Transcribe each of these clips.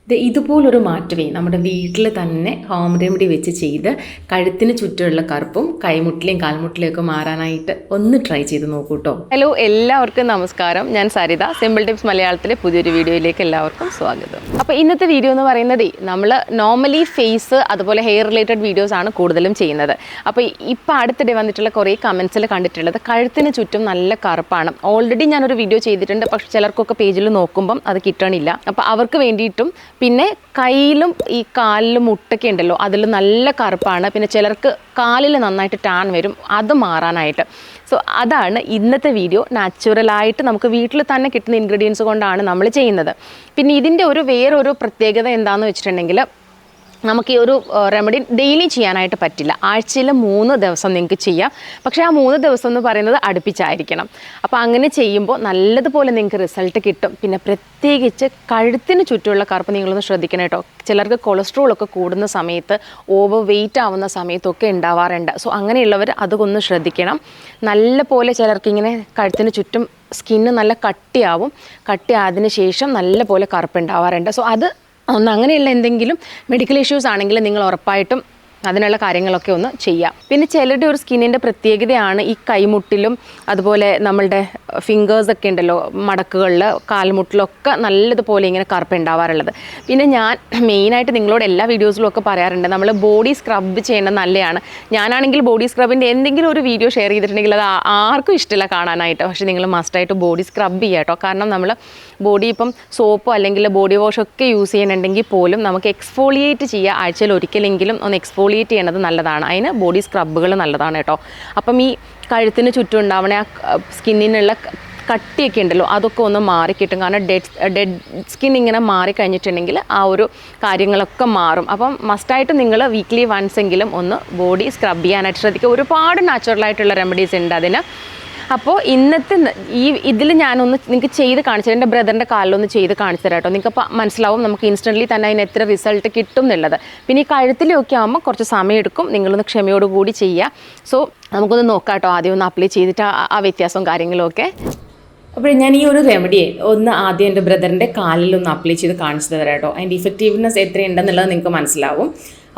ഇതുപോലൊരു മാറ്റമേ നമ്മുടെ വീട്ടിൽ തന്നെ ഹോം റെമഡി വെച്ച് ചെയ്ത് കഴുത്തിന് ചുറ്റുമുള്ള കറുപ്പും കൈമുട്ടിലെയും കാൽമുട്ടിലെയും ഒക്കെ മാറാനായിട്ട് ഒന്ന് ട്രൈ ചെയ്ത് നോക്കൂ കേട്ടോ. ഹലോ, എല്ലാവർക്കും നമസ്കാരം. ഞാൻ സരിത. സിമ്പിൾ ടിപ്സ് മലയാളത്തിലെ പുതിയൊരു വീഡിയോയിലേക്ക് എല്ലാവർക്കും സ്വാഗതം. അപ്പോൾ ഇന്നത്തെ വീഡിയോ എന്ന് പറയുന്നത് നമ്മൾ നോർമലി ഫേസ് അതുപോലെ ഹെയർ റിലേറ്റഡ് വീഡിയോസ് ആണ് കൂടുതലും ചെയ്യുന്നത്. അപ്പോൾ ഇപ്പോൾ അടുത്തിടെ വന്നിട്ടുള്ള കുറേ കമൻസിൽ കണ്ടിട്ടുള്ളത് കഴുത്തിന് ചുറ്റും നല്ല കറുപ്പാണ്. ഓൾറെഡി ഞാനൊരു വീഡിയോ ചെയ്തിട്ടുണ്ട്, പക്ഷേ ചിലർക്കൊക്കെ പേജിൽ നോക്കുമ്പം അത് കിട്ടണില്ല. അപ്പോൾ അവർക്ക് വേണ്ടിയിട്ടും പിന്നെ കയ്യിലും ഈ കാലിലും മുട്ടൊക്കെ ഉണ്ടല്ലോ, അതിൽ നല്ല കറുപ്പാണ്. പിന്നെ ചിലർക്ക് കാലിൽ നന്നായിട്ട് ടാൻ വരും, അത് മാറാനായിട്ട്. സോ അതാണ് ഇന്നത്തെ വീഡിയോ. നാച്ചുറലായിട്ട് നമുക്ക് വീട്ടിൽ തന്നെ കിട്ടുന്ന ഇൻഗ്രീഡിയൻസ് കൊണ്ടാണ് നമ്മൾ ചെയ്യുന്നത്. പിന്നെ ഇതിൻ്റെ വേറൊരു പ്രത്യേകത എന്താണെന്ന് വെച്ചിട്ടുണ്ടെങ്കിൽ, നമുക്ക് ഈ ഒരു റെമഡി ഡെയിലി ചെയ്യാനായിട്ട് പറ്റില്ല. ആഴ്ചയിൽ 3 ദിവസം നിങ്ങൾക്ക് ചെയ്യാം. പക്ഷേ ആ 3 ദിവസം എന്ന് പറയുന്നത് അടുപ്പിച്ചായിരിക്കണം. അപ്പോൾ അങ്ങനെ ചെയ്യുമ്പോൾ നല്ലതുപോലെ നിങ്ങൾക്ക് റിസൾട്ട് കിട്ടും. പിന്നെ പ്രത്യേകിച്ച് കഴുത്തിന് ചുറ്റുമുള്ള കറുപ്പ് നിങ്ങളൊന്ന് ശ്രദ്ധിക്കണം കേട്ടോ. ചിലർക്ക് കൊളസ്ട്രോളൊക്കെ കൂടുന്ന സമയത്ത്, ഓവർ വെയിറ്റ് ആവുന്ന സമയത്തൊക്കെ ഉണ്ടാവാറുണ്ട്. സോ അങ്ങനെയുള്ളവർ അതൊന്ന് ശ്രദ്ധിക്കണം. നല്ല പോലെ ചിലർക്കിങ്ങനെ കഴുത്തിന് ചുറ്റും സ്കിന്ന് നല്ല കട്ടിയാവും. കട്ടിയായതിനു ശേഷം നല്ല പോലെ കറുപ്പ് ഉണ്ടാവാറുണ്ട്. സോ അത് അങ്ങനെയുള്ള എന്തെങ്കിലും മെഡിക്കൽ ഇഷ്യൂസ് ആണെങ്കിൽ നിങ്ങൾ ഉറപ്പായിട്ടും അതിനുള്ള കാര്യങ്ങളൊക്കെ ഒന്ന് ചെയ്യാം. പിന്നെ ചിലരുടെ ഒരു സ്കിന്നിൻ്റെ പ്രത്യേകതയാണ് ഈ കൈമുട്ടിലും അതുപോലെ നമ്മളുടെ ഫിംഗേഴ്സൊക്കെ ഉണ്ടല്ലോ, മടക്കുകളിൽ കാൽമുട്ടിലൊക്കെ നല്ലതുപോലെ ഇങ്ങനെ കറുപ്പ് ഉണ്ടാവാറുള്ളത്. പിന്നെ ഞാൻ മെയിനായിട്ട് നിങ്ങളോട് എല്ലാ വീഡിയോസിലും ഒക്കെ പറയാറുണ്ട്, നമ്മൾ ബോഡി സ്ക്രബ് ചെയ്യേണ്ടത് നല്ലതാണ്. ഞാനാണെങ്കിൽ ബോഡി സ്ക്രബിൻ്റെ എന്തെങ്കിലും ഒരു വീഡിയോ ഷെയർ ചെയ്തിട്ടുണ്ടെങ്കിൽ അത് ആർക്കും ഇഷ്ടമില്ല കാണാനായിട്ട്. പക്ഷേ നിങ്ങൾ മസ്റ്റായിട്ട് ബോഡി സ്ക്രബ് ചെയ്യുക കേട്ടോ. കാരണം നമ്മൾ ബോഡി ഇപ്പം സോപ്പോ അല്ലെങ്കിൽ ബോഡി വാഷൊക്കെ യൂസ് ചെയ്യുന്നുണ്ടെങ്കിൽ പോലും നമുക്ക് എക്സ്ഫോളിയേറ്റ് ചെയ്യുക. ആഴ്ചയിൽ ഒരിക്കലെങ്കിലും ഒന്ന് എക്സ്ഫോളിയേറ്റ് ചെയ്യണത് നല്ലതാണ്. അതിന് ബോഡി സ്ക്രബുകൾ നല്ലതാണ് കേട്ടോ. അപ്പം ഈ കഴുത്തിന് ചുറ്റും ഉണ്ടാവണ ആ സ്കിന്നിനുള്ള കട്ടിയൊക്കെ ഉണ്ടല്ലോ, അതൊക്കെ ഒന്ന് മാറിക്കിട്ടും. കാരണം ഡെഡ് സ്കിൻ ഇങ്ങനെ മാറിക്കഴിഞ്ഞിട്ടുണ്ടെങ്കിൽ ആ ഒരു കാര്യങ്ങളൊക്കെ മാറും. അപ്പം മസ്റ്റായിട്ട് നിങ്ങൾ വീക്ക്ലി വൺസ് എങ്കിലും ഒന്ന് ബോഡി സ്ക്രബ് ചെയ്യാനായിട്ട് ശ്രദ്ധിക്കുക. ഒരുപാട് നാച്ചുറലായിട്ടുള്ള റെമഡീസ് ഉണ്ട് അതിന്. അപ്പോൾ ഇന്നത്തെ ഇതിൽ ഞാനൊന്ന് നിങ്ങൾക്ക് ചെയ്ത് കാണിച്ചു തരാം. എൻ്റെ ബ്രദറിൻ്റെ കാലിലൊന്ന് ചെയ്ത് കാണിച്ചു തരാം കേട്ടോ. നിങ്ങൾക്ക് മനസ്സിലാവും നമുക്ക് ഇൻസ്റ്റൻ്റ്ലി തന്നെ അതിന് എത്ര റിസൾട്ട് കിട്ടും എന്നുള്ളത്. പിന്നെ ഈ കഴുത്തിലൊക്കെ ആകുമ്പോൾ കുറച്ച് സമയം എടുക്കും. നിങ്ങളൊന്ന് ക്ഷമയോടുകൂടി ചെയ്യുക. സോ നമുക്കൊന്ന് നോക്കാം കേട്ടോ. ആദ്യം ഒന്ന് അപ്ലൈ ചെയ്തിട്ട് ആ വ്യത്യാസവും കാര്യങ്ങളും ഒക്കെ. അപ്പോൾ ഞാൻ ഈ ഒരു റെമഡിയെ ഒന്ന് ആദ്യം എൻ്റെ ബ്രദറിൻ്റെ കാലിലൊന്ന് അപ്ലൈ ചെയ്ത് കാണിച്ചു തരാം കേട്ടോ. അതിൻ്റെ ഇഫക്റ്റീവ്നെസ് എത്രയുണ്ടെന്നുള്ളത് നിങ്ങൾക്ക് മനസ്സിലാവും.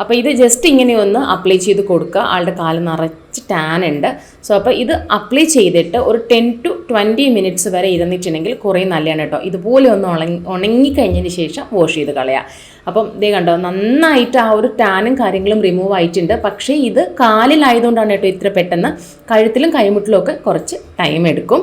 അപ്പോൾ ഇത് ജസ്റ്റ് ഇങ്ങനെ ഒന്ന് അപ്ലൈ ചെയ്ത് കൊടുക്കുക. ആളുടെ കാല് നിറച്ച് ടാൻ ഉണ്ട്. സോ അപ്പോൾ ഇത് അപ്ലൈ ചെയ്തിട്ട് ഒരു 10 to 20 മിനിറ്റ്സ് വരെ ഇരുന്നിട്ടുണ്ടെങ്കിൽ കുറേ നല്ലതാണ് കേട്ടോ. ഇതുപോലെ ഒന്ന് ഉണങ്ങിക്കഴിഞ്ഞതിന് ശേഷം വാഷ് ചെയ്ത് കളയുക. അപ്പം ഇതേ കണ്ടോ, നന്നായിട്ട് ആ ഒരു ടാനും കാര്യങ്ങളും റിമൂവ് ആയിട്ടുണ്ട്. പക്ഷേ ഇത് കാലിലായതുകൊണ്ടാണ് കേട്ടോ ഇത്ര പെട്ടെന്ന്. കഴുത്തിലും കൈമുട്ടിലും ഒക്കെ കുറച്ച് ടൈം എടുക്കും.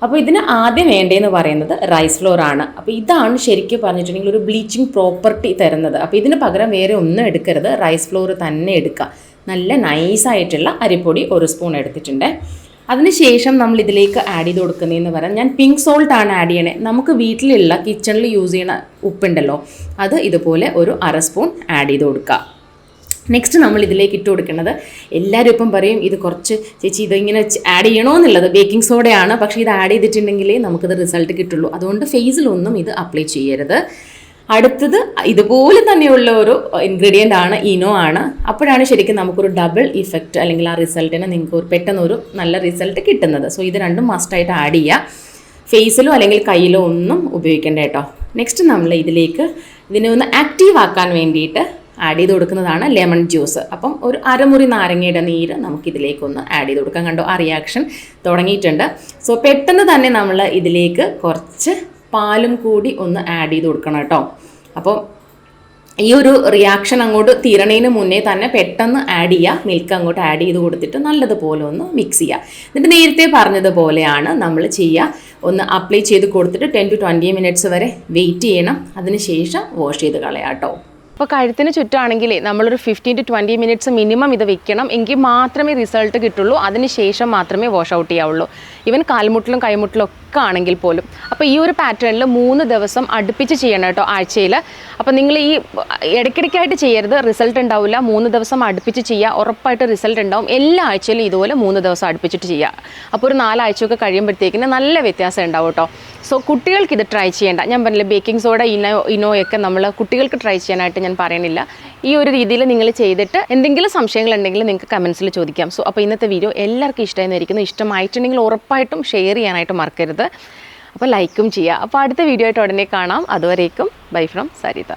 അപ്പോൾ ഇതിന് ആദ്യം വേണ്ടതെന്ന് പറയുന്നത് റൈസ് ഫ്ലോർ ആണ്. അപ്പോൾ ഇതാണ് ശരിക്കും പറഞ്ഞിട്ടുണ്ടെങ്കിൽ ഒരു ബ്ലീച്ചിങ് പ്രോപ്പർട്ടി തരുന്നത്. അപ്പോൾ ഇതിന് പകരം വേറെ ഒന്നും എടുക്കരുത്, റൈസ് ഫ്ലോർ തന്നെ എടുക്കുക. നല്ല നൈസായിട്ടുള്ള അരിപ്പൊടി 1 സ്പൂൺ എടുത്തിട്ടുണ്ട്. അതിനുശേഷം നമ്മൾ ഇതിലേക്ക് ആഡ് ചെയ്ത് കൊടുക്കുന്നതെന്ന് പറയാം, ഞാൻ പിങ്ക് സോൾട്ട് ആണ് ആഡ് ചെയ്യണേ. നമുക്ക് വീട്ടിലുള്ള കിച്ചണിൽ യൂസ് ചെയ്യുന്ന ഉപ്പുണ്ടല്ലോ, അത് ഇതുപോലെ ഒരു 1/2 സ്പൂൺ ആഡ് ചെയ്ത് കൊടുക്കുക. നെക്സ്റ്റ് നമ്മൾ ഇതിലേക്ക് ഇട്ട് കൊടുക്കുന്നത്, എല്ലാവരും ഇപ്പം പറയും ഇത് കുറച്ച് ചേച്ചി ഇതിങ്ങനെ ആഡ് ചെയ്യണമെന്നുള്ളത് ബേക്കിംഗ് സോഡയാണ്. പക്ഷേ ഇത് ആഡ് ചെയ്തിട്ടുണ്ടെങ്കിലേ നമുക്കിത് റിസൾട്ട് കിട്ടുള്ളൂ. അതുകൊണ്ട് ഫേസിലൊന്നും ഇത് അപ്ലൈ ചെയ്യരുത്. അടുത്തത് ഇതുപോലെ തന്നെയുള്ള ഒരു ഇൻഗ്രീഡിയൻ്റ് ആണ്, ഇനോ ആണ്. അപ്പോഴാണ് ശരിക്കും നമുക്കൊരു ഡബിൾ ഇഫക്റ്റ് അല്ലെങ്കിൽ ആ റിസൾട്ടിന് നിങ്ങൾക്ക് പെട്ടെന്നൊരു നല്ല റിസൾട്ട് കിട്ടുന്നത്. സോ ഇത് രണ്ടും മസ്റ്റായിട്ട് ആഡ് ചെയ്യുക. ഫേസിലോ അല്ലെങ്കിൽ കയ്യിലോ ഒന്നും ഉപയോഗിക്കേണ്ട കേട്ടോ. നെക്സ്റ്റ് നമ്മൾ ഇതിലേക്ക് ഇതിനെ ഒന്ന് ആക്റ്റീവ് ആക്കാൻ വേണ്ടിയിട്ട് ആഡ് ചെയ്ത് കൊടുക്കുന്നതാണ് ലെമൺ ജ്യൂസ്. അപ്പം ഒരു 1/2 മുറി നാരങ്ങയുടെ നീര് നമുക്കിതിലേക്കൊന്ന് ആഡ് ചെയ്ത് കൊടുക്കാം. കണ്ടോ, ആ റിയാക്ഷൻ തുടങ്ങിയിട്ടുണ്ട്. സോ പെട്ടെന്ന് തന്നെ നമ്മൾ ഇതിലേക്ക് കുറച്ച് പാലും കൂടി ഒന്ന് ആഡ് ചെയ്ത് കൊടുക്കണം കേട്ടോ. അപ്പോൾ ഈ ഒരു റിയാക്ഷൻ അങ്ങോട്ട് തീരണതിന് മുന്നേ തന്നെ പെട്ടെന്ന് ആഡ് ചെയ്യുക. മിൽക്ക് അങ്ങോട്ട് ആഡ് ചെയ്ത് കൊടുത്തിട്ട് നല്ലതുപോലെ ഒന്ന് മിക്സ് ചെയ്യുക. എന്നിട്ട് നേരത്തെ പറഞ്ഞതുപോലെയാണ് നമ്മൾ ചെയ്യുക. ഒന്ന് അപ്ലൈ ചെയ്ത് കൊടുത്തിട്ട് 10 to 20 മിനിറ്റ്സ് വരെ വെയിറ്റ് ചെയ്യണം. അതിനുശേഷം വാഷ് ചെയ്ത് കളയാം കേട്ടോ. അപ്പോൾ കഴുത്തിന് ചുറ്റാണെങ്കിൽ നമ്മളൊരു 15 to 20 മിനിറ്റ്സ് മിനിമം ഇത് വെക്കണം. എങ്കിൽ മാത്രമേ റിസൾട്ട് കിട്ടുള്ളൂ. അതിന് ശേഷം മാത്രമേ വാഷ് ഔട്ട് ചെയ്യാവുള്ളൂ. ഈവൻ കാൽമുട്ടിലും കൈമുട്ടിലും ഒക്കെ ആണെങ്കിൽ പോലും. അപ്പോൾ ഈ ഒരു പാറ്റേണിൽ 3 ദിവസം അടുപ്പിച്ച് ചെയ്യണം കേട്ടോ ആഴ്ചയിൽ. അപ്പോൾ നിങ്ങൾ ഈ ഇടയ്ക്കിടയ്ക്കായിട്ട് ചെയ്യരുത്, റിസൾട്ട് ഉണ്ടാവില്ല. 3 ദിവസം അടുപ്പിച്ച് ചെയ്യുക, ഉറപ്പായിട്ട് റിസൾട്ട് ഉണ്ടാവും. എല്ലാ ആഴ്ചയിലും ഇതുപോലെ 3 ദിവസം അടുപ്പിച്ചിട്ട് ചെയ്യുക. അപ്പോൾ ഒരു 4 ആഴ്ചയൊക്കെ കഴിയുമ്പോഴത്തേക്കിന് നല്ല വ്യത്യാസം ഉണ്ടാവും കേട്ടോ. സോ കുട്ടികൾക്ക് ഇത് ട്രൈ ചെയ്യേണ്ട. ഞാൻ പറഞ്ഞില്ല, ബേക്കിംഗ് സോഡ ഇനോയൊക്കെ നമ്മൾ കുട്ടികൾക്ക് ട്രൈ ചെയ്യാനായിട്ട് ഞാൻ പറയണില്ല. ഈ ഒരു രീതിയിൽ നിങ്ങൾ ചെയ്തിട്ട് എന്തെങ്കിലും സംശയങ്ങളുണ്ടെങ്കിൽ നിങ്ങൾക്ക് കമൻസിൽ ചോദിക്കാം. സോ അപ്പോൾ ഇന്നത്തെ വീഡിയോ എല്ലാവർക്കും ഇഷ്ടമായിരിക്കുന്നു. ഇഷ്ടമായിട്ടുണ്ടെങ്കിൽ ഉറപ്പായിട്ടും ഷെയർ ചെയ്യാനായിട്ട് മറക്കരുത്. അപ്പോൾ ലൈക്കും ചെയ്യുക. അപ്പോൾ അടുത്ത വീഡിയോ ആയിട്ട് ഉടനെ കാണാം. അതുവരേക്കും ബൈ ഫ്രം സരിത.